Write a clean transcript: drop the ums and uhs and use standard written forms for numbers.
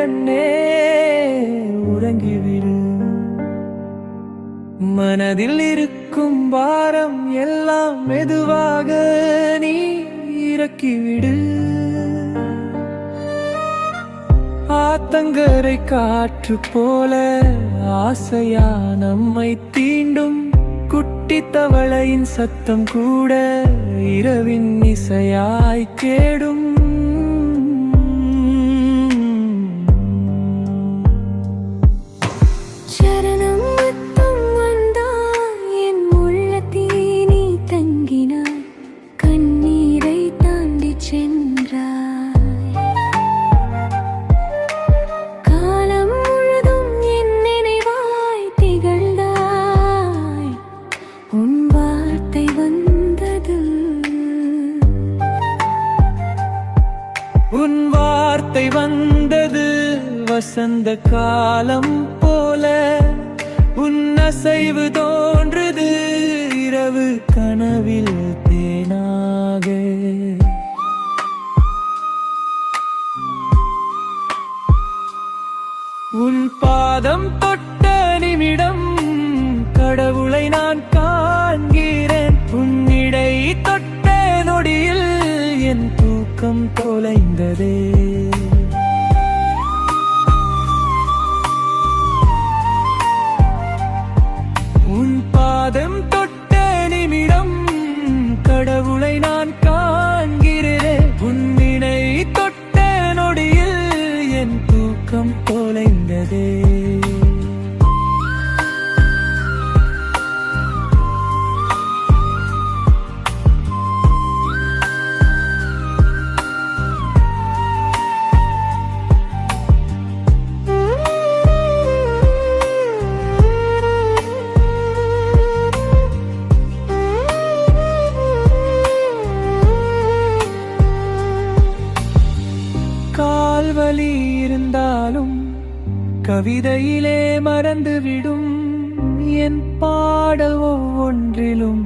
கண்ணே உறங்கிவிடு. மனதில் இருக்கும் பாரம் எல்லாம் மெதுவாக நீ இறக்கிவிடு. ஆத்தங்கரை காற்று போல ஆசையா நம்மை தீண்டும். குட்டி தவளையின் சத்தம் கூட இரவின் இசையாய் கேடும். உன் வார்த்தை வந்தது வசந்த காலம் போல. உன் அசைவு தோன்றுது இரவு கனவில் தேனாக. உன் பாதம் தொட்ட நிமிடம் கடவுளை நான் காண்கிறேன். உன்னிடை தொட்ட நொடியில் என் தூக்கம் தொலைந்ததே. உன் பாதம் தொட்ட நிமிடம் கடவுளை நான் காண்கிறேன். உன்னிடை தொட்ட நொடியில் என் தூக்கம் தொலைந்ததே. கால்வலி இருந்தாலும் கவிதையிலே மறந்துவிடும். என் பாடல் ஒவ்வொன்றிலும்